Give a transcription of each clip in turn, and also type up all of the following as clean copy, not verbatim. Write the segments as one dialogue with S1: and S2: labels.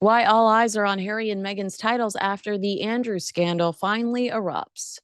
S1: Why all eyes are on Harry and Meghan's titles after the Andrew scandal finally erupts.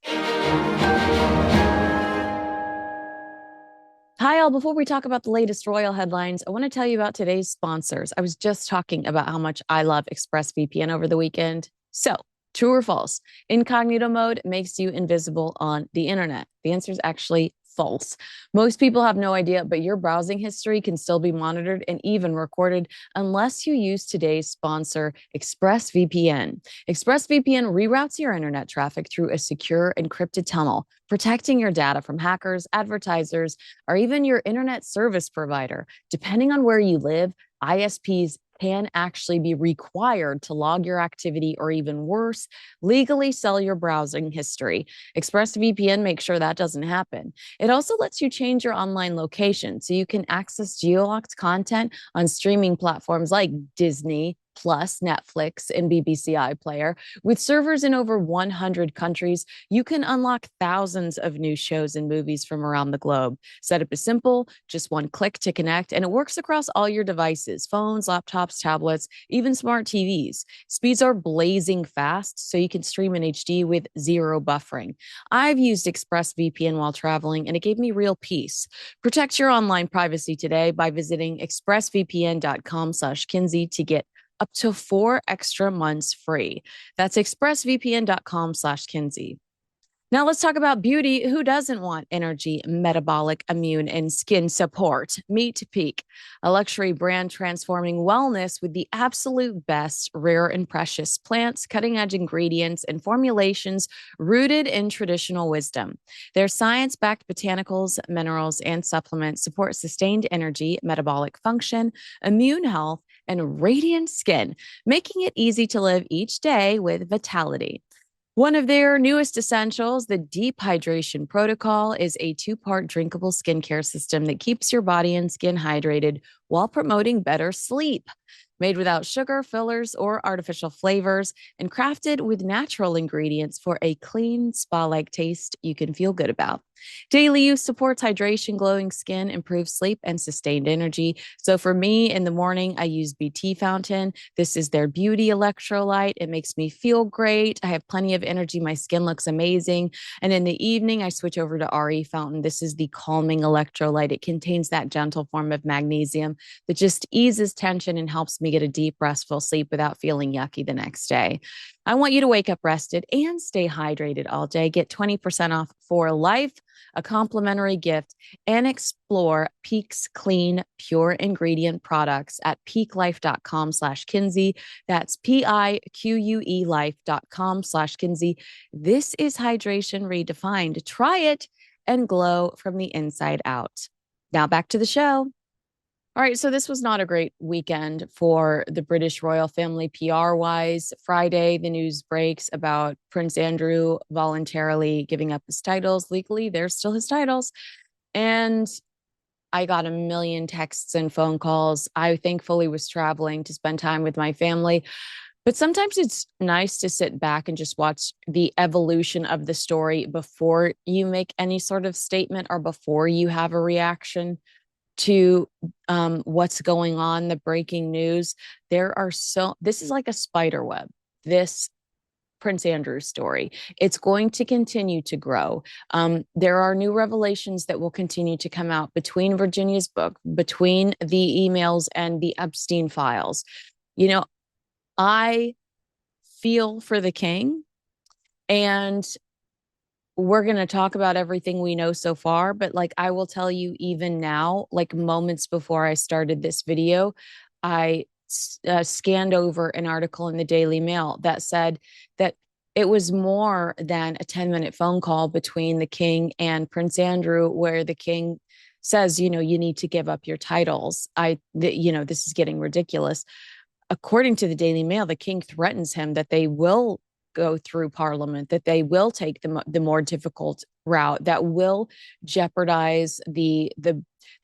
S1: Hi, all. Before we talk about the latest royal headlines, I want to tell you about today's sponsors. I was just talking about how much I love ExpressVPN over the weekend. So, true or false? Incognito mode makes you invisible on the internet. The answer is actually false. Most people have no idea, but your browsing history can still be monitored and even recorded unless you use today's sponsor, ExpressVPN. ExpressVPN reroutes your internet traffic through a secure encrypted tunnel, protecting your data from hackers, advertisers, or even your internet service provider. Depending on where you live, ISPs can actually be required to log your activity or even worse, legally sell your browsing history. ExpressVPN makes sure that doesn't happen. It also lets you change your online location so you can access geolocked content on streaming platforms like Disney, Plus, Netflix, and BBC iPlayer. With servers in over 100 countries, you can unlock thousands of new shows and movies from around the globe. Setup is simple, just one click to connect, and it works across all your devices, phones, laptops, tablets, even smart TVs. Speeds are blazing fast, so you can stream in HD with zero buffering. I've used ExpressVPN while traveling, and it gave me real peace. Protect your online privacy today by visiting expressvpn.com/Kinsey to get up to 4 extra months free. That's expressvpn.com/Kinsey. Now let's talk about beauty. Who doesn't want energy, metabolic, immune, and skin support? Meet Peak, a luxury brand transforming wellness with the absolute best rare and precious plants, cutting-edge ingredients, and formulations rooted in traditional wisdom. Their science-backed botanicals, minerals, and supplements support sustained energy, metabolic function, immune health, and radiant skin, making it easy to live each day with vitality. One of their newest essentials, the Deep Hydration Protocol, is a two-part drinkable skincare system that keeps your body and skin hydrated while promoting better sleep. Made without sugar, fillers, or artificial flavors, and crafted with natural ingredients for a clean, spa-like taste you can feel good about. Daily use supports hydration, glowing skin, improved sleep, and sustained energy. So for me, in the morning, I use BT Fountain. This is their beauty electrolyte. It makes me feel great. I have plenty of energy. My skin looks amazing. And in the evening, I switch over to RE Fountain. This is the calming electrolyte. It contains that gentle form of magnesium that just eases tension and helps me get a deep, restful sleep without feeling yucky the next day. I want you to wake up rested and stay hydrated all day. Get 20% off for life, a complimentary gift, and explore Peak's clean, pure ingredient products at peaklife.com/Kinsey. That's PIQUE life.com/Kinsey. This is hydration redefined. Try it and glow from the inside out. Now back to the show. All right, so this was not a great weekend for the British royal family PR wise. Friday, the news breaks about Prince Andrew voluntarily giving up his titles. Legally, they're still his titles. And I got a million texts and phone calls. I thankfully was traveling to spend time with my family. But sometimes it's nice to sit back and just watch the evolution of the story before you make any sort of statement or before you have a reaction to what's going on, the breaking news. This is like a spider web. This Prince Andrew story. It's going to continue to grow. There are new revelations that will continue to come out between Virginia's book, between the emails and the Epstein files. You know, I feel for the king, and we're going to talk about everything we know so far, but like I will tell you even now, like moments before I started this video, I scanned over an article in the Daily Mail that said that it was more than a 10-minute phone call between the king and Prince Andrew, where the king says, you need to give up your titles. This is getting ridiculous. According to the Daily Mail, the king threatens him that they will go through Parliament, that they will take the more difficult route, that will jeopardize the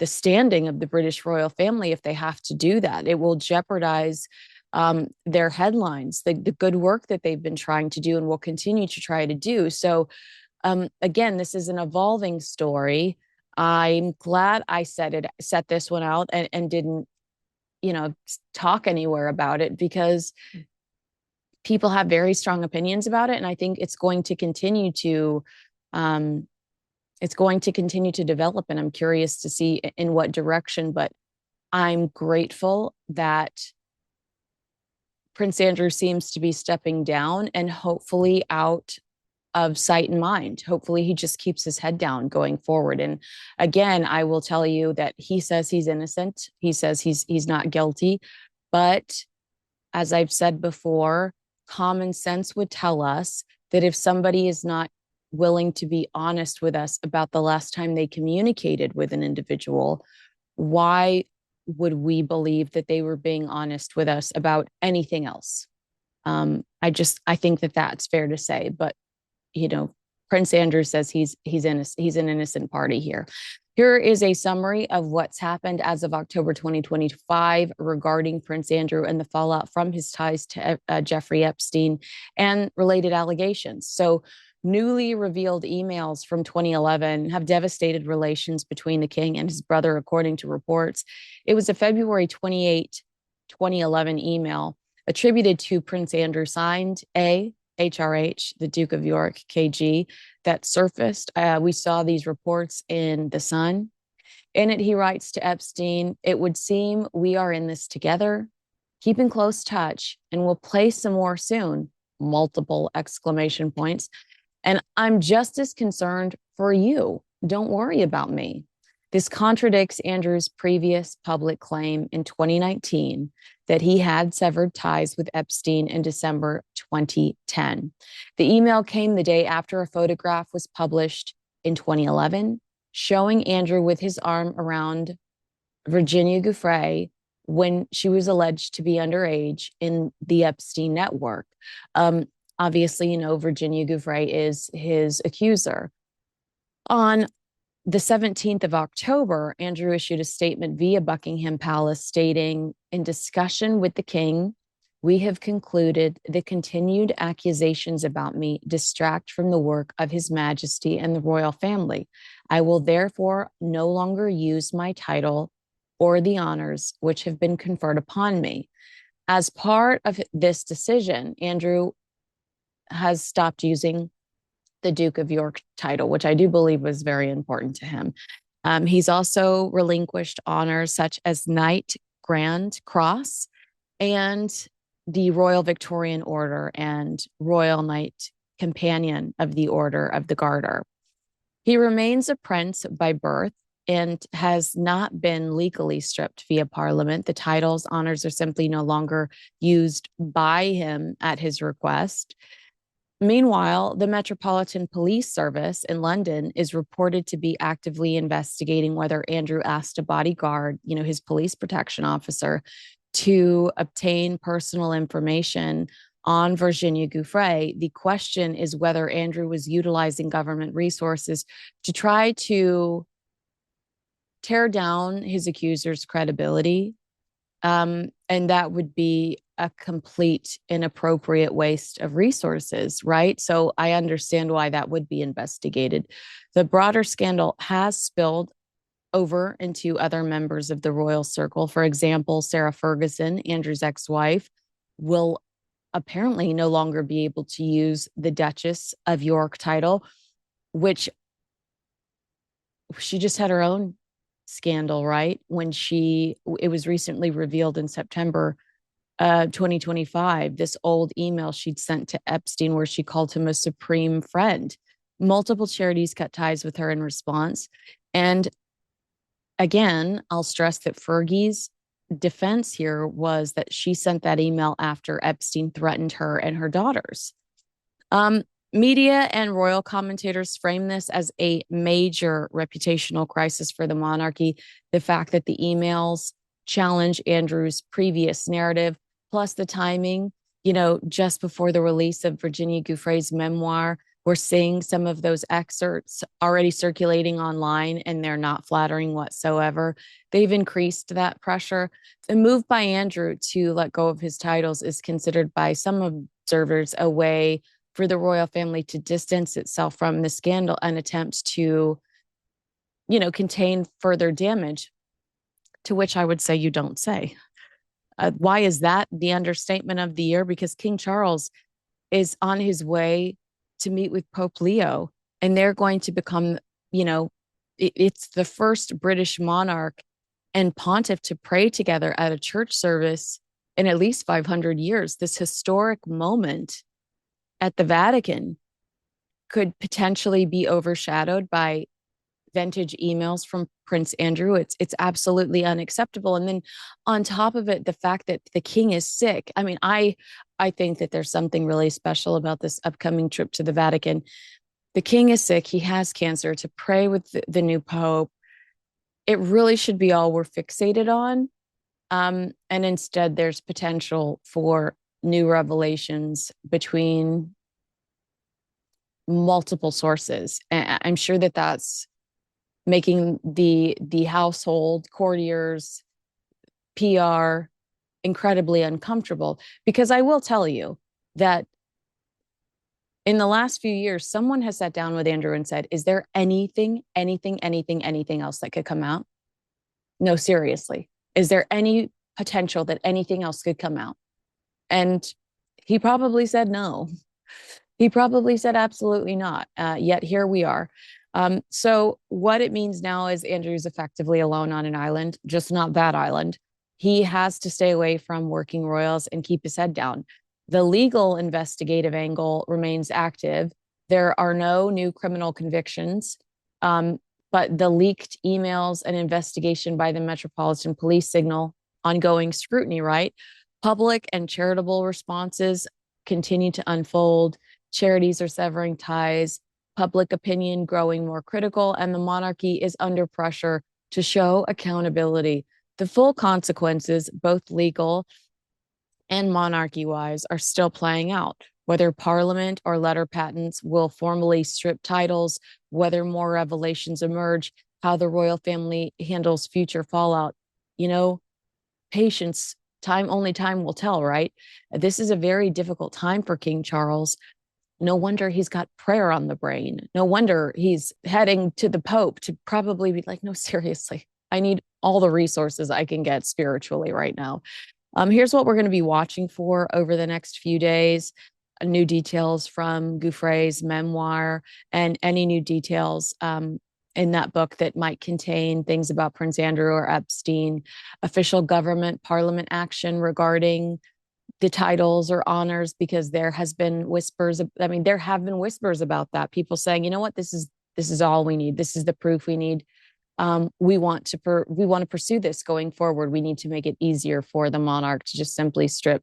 S1: standing of the British royal family if they have to do that. It will jeopardize their headlines, the good work that they've been trying to do and will continue to try to do. So again, this is an evolving story. I'm glad I set this one out and didn't talk anywhere about it because people have very strong opinions about it. And I think um, it's going to continue to develop. And I'm curious to see in what direction, but I'm grateful that Prince Andrew seems to be stepping down and hopefully out of sight and mind. Hopefully he just keeps his head down going forward. And again, I will tell you that he says he's innocent. He says he's not guilty. But as I've said before, common sense would tell us that if somebody is not willing to be honest with us about the last time they communicated with an individual, why would we believe that they were being honest with us about anything else? I think that that's fair to say, but Prince Andrew says he's innocent. He's an innocent party here. Here is a summary of what's happened as of October 2025 regarding Prince Andrew and the fallout from his ties to Jeffrey Epstein and related allegations. So, newly revealed emails from 2011 have devastated relations between the king and his brother, according to reports. It was a February 28, 2011 email attributed to Prince Andrew, signed A. HRH, the Duke of York, KG, that surfaced. We saw these reports in The Sun. In it, he writes to Epstein, "It would seem we are in this together. Keep in close touch, and we'll play some more soon." Multiple exclamation points. And I'm just as concerned for you. Don't worry about me. This contradicts Andrew's previous public claim in 2019 that he had severed ties with Epstein in December 2010. The email came the day after a photograph was published in 2011 showing Andrew with his arm around Virginia Giuffre when she was alleged to be underage in the Epstein network. Obviously, Virginia Giuffre is his accuser. On the 17th of October, Andrew issued a statement via Buckingham Palace stating, "In discussion with the king, we have concluded the continued accusations about me distract from the work of His Majesty and the royal family. I will therefore no longer use my title or the honors which have been conferred upon me." As part of this decision, Andrew has stopped using the Duke of York title, which I do believe was very important to him. He's also relinquished honors such as Knight Grand Cross and the Royal Victorian Order and Royal Knight Companion of the Order of the Garter. He remains a prince by birth and has not been legally stripped via Parliament. The titles, honors are simply no longer used by him at his request. Meanwhile, the Metropolitan Police Service in London is reported to be actively investigating whether Andrew asked a bodyguard, his police protection officer, to obtain personal information on Virginia Giuffre. The question is whether Andrew was utilizing government resources to try to tear down his accuser's credibility. And that would be a complete inappropriate waste of resources, right? So I understand why that would be investigated. The broader scandal has spilled over into other members of the royal circle. For example, Sarah Ferguson, Andrew's ex-wife, will apparently no longer be able to use the Duchess of York title, which she just had her own scandal, right? It was recently revealed in September 2025, this old email she'd sent to Epstein where she called him a supreme friend. Multiple charities cut ties with her in response. And again, I'll stress that Fergie's defense here was that she sent that email after Epstein threatened her and her daughters. Media and royal commentators frame this as a major reputational crisis for the monarchy. The fact that the emails challenge Andrew's previous narrative, plus the timing, just before the release of Virginia Giuffre's memoir, we're seeing some of those excerpts already circulating online, and they're not flattering whatsoever. They've increased that pressure. The move by Andrew to let go of his titles is considered by some observers a way for the royal family to distance itself from the scandal and attempt to, contain further damage, to which I would say you don't say. Why is that the understatement of the year? Because King Charles is on his way to meet with Pope Leo, and they're going to become, you know, it's the first British monarch and pontiff to pray together at a church service in at least 500 years. This historic moment at the Vatican could potentially be overshadowed by vintage emails from Prince Andrew. It's absolutely unacceptable. And then on top of it, the fact that the king is sick. I mean, I think that there's something really special about this upcoming trip to the Vatican. The king is sick. He has cancer. To pray with the new pope, it really should be all we're fixated on. And instead, there's potential for new revelations between multiple sources. And I'm sure that that's making the household courtiers PR incredibly uncomfortable, because I will tell you that in the last few years someone has sat down with Andrew and said, is there anything else that could come out? No, seriously, is there any potential that anything else could come out? And he probably said no. He probably said absolutely not. Yet here we are. So what it means now is Andrew's effectively alone on an island, just not that island. He has to stay away from working royals and keep his head down. The legal investigative angle remains active. There are no new criminal convictions, but the leaked emails and investigation by the Metropolitan Police signal ongoing scrutiny, right? Public and charitable responses continue to unfold. Charities are severing ties, public opinion growing more critical, and the monarchy is under pressure to show accountability. The full consequences, both legal and monarchy wise, are still playing out. Whether Parliament or letter patents will formally strip titles, whether more revelations emerge, how the royal family handles future fallout, you know, patience, only time will tell, right? This is a very difficult time for King Charles. No wonder he's got prayer on the brain. No wonder he's heading to the Pope to probably be like, no, seriously, I need all the resources I can get spiritually right now. Here's what we're going to be watching for over the next few days. New details from Gouffre's memoir and any new details in that book that might contain things about Prince Andrew or Epstein, official government parliament action regarding the titles or honors, because there has been whispers. I mean, there have been whispers about that. People saying, you know what, this is all we need. This is the proof we need. We want to pursue this going forward. We need to make it easier for the monarch to just simply strip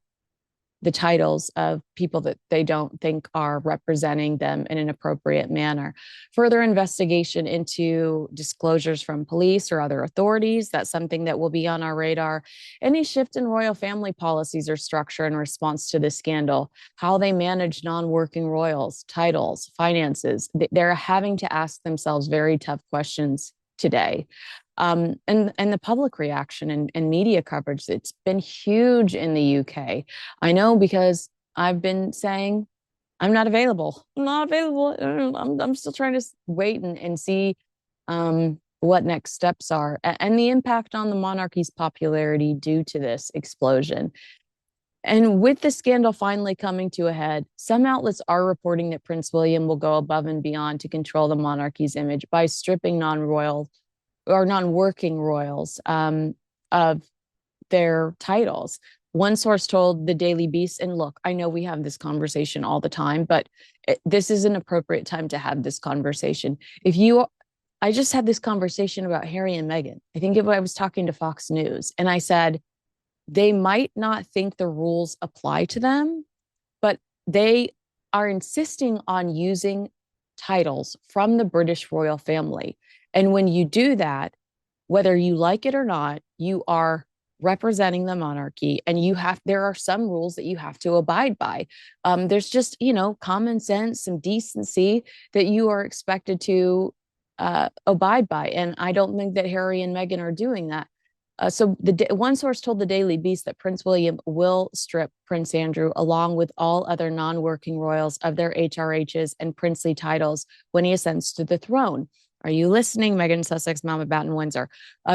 S1: the titles of people that they don't think are representing them in an appropriate manner. Further investigation into disclosures from police or other authorities, that's something that will be on our radar. Any shift in royal family policies or structure in response to this scandal, how they manage non-working royals, titles, finances. They're having to ask themselves very tough questions today. And the public reaction and media coverage, it's been huge in the UK. I know, because I've been saying I'm not available. I'm not available. I'm still trying to wait and see what next steps are and the impact on the monarchy's popularity due to this explosion. And with the scandal finally coming to a head, some outlets are reporting that Prince William will go above and beyond to control the monarchy's image by stripping non-royal or non-working royals of their titles. One source told the Daily Beast, and look, I know we have this conversation all the time, but this is an appropriate time to have this conversation. I just had this conversation about Harry and Meghan. I think I was talking to Fox News, and I said, they might not think the rules apply to them, but they are insisting on using titles from the British royal family. And when you do that, whether you like it or not, you are representing the monarchy, and there are some rules that you have to abide by. There's just, common sense, some decency that you are expected to abide by. And I don't think that Harry and Meghan are doing that. So one source told the Daily Beast that Prince William will strip Prince Andrew, along with all other non-working royals, of their HRHs and princely titles when he ascends to the throne. Are you listening? Meghan Sussex, Mama Batten Windsor.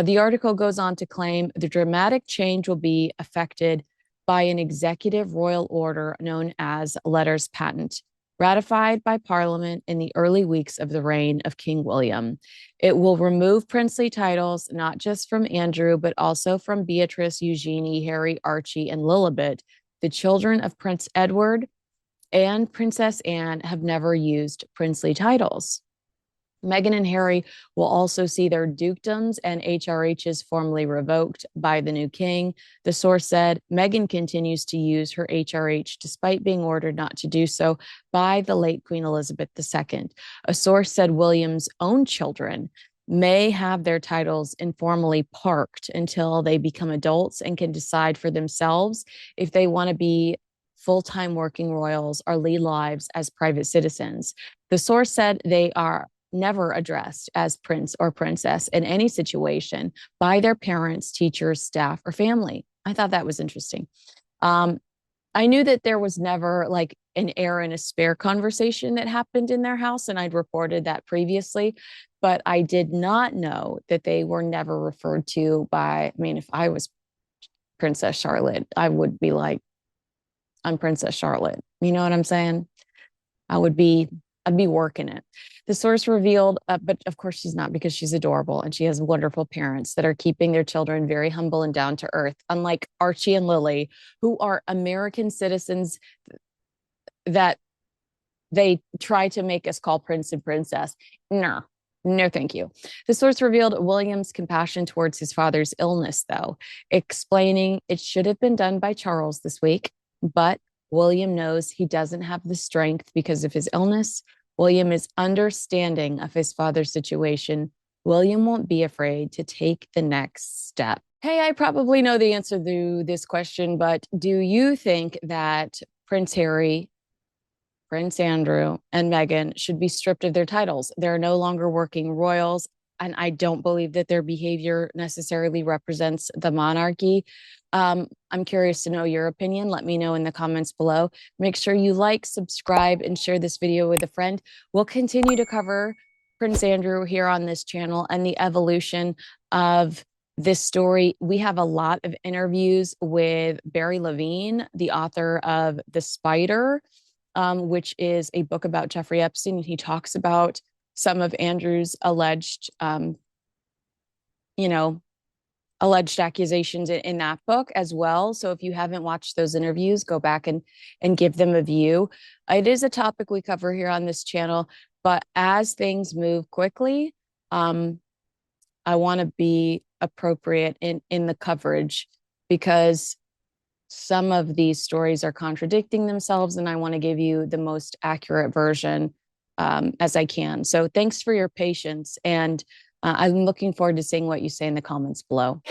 S1: The article goes on to claim the dramatic change will be affected by an executive royal order known as Letters Patent, ratified by Parliament in the early weeks of the reign of King William. It will remove princely titles, not just from Andrew, but also from Beatrice, Eugenie, Harry, Archie, and Lilibet. The children of Prince Edward and Princess Anne have never used princely titles. Meghan and Harry will also see their dukedoms and HRHs formally revoked by the new king. The source said Meghan continues to use her HRH despite being ordered not to do so by the late Queen Elizabeth II. A source said William's own children may have their titles informally parked until they become adults and can decide for themselves if they want to be full-time working royals or lead lives as private citizens. The source said they are never addressed as prince or princess in any situation by their parents, teachers, staff, or family. I thought that was interesting. I knew that there was never like an heir and a spare conversation that happened in their house, and I'd reported that previously, but I did not know that they were never referred to by, I mean, if I was Princess Charlotte, I would be like, I'm Princess Charlotte. You know what I'm saying? I'd be working it. The source revealed, but of course she's not, because she's adorable and she has wonderful parents that are keeping their children very humble and down to earth, unlike Archie and Lili, who are American citizens that they try to make us call prince and princess. No, no, thank you. The source revealed William's compassion towards his father's illness, though, explaining it should have been done by Charles this week, but William knows he doesn't have the strength because of his illness. William is understanding of his father's situation. William won't be afraid to take the next step. Hey, I probably know the answer to this question, but do you think that Prince Harry, Prince Andrew, and Meghan should be stripped of their titles? They're no longer working royals, and I don't believe that their behavior necessarily represents the monarchy. I'm curious to know your opinion. Let me know in the comments below. Make sure you like, subscribe, and share this video with a friend. We'll continue to cover Prince Andrew here on this channel and the evolution of this story. We have a lot of interviews with Barry Levine, the author of The Spider, which is a book about Jeffrey Epstein. He talks about some of Andrew's alleged, alleged accusations in that book as well. So if you haven't watched those interviews, go back and give them a view. It is a topic we cover here on this channel, but as things move quickly, I want to be appropriate in the coverage, because some of these stories are contradicting themselves, and I want to give you the most accurate version as I can. So thanks for your patience, and I'm looking forward to seeing what you say in the comments below.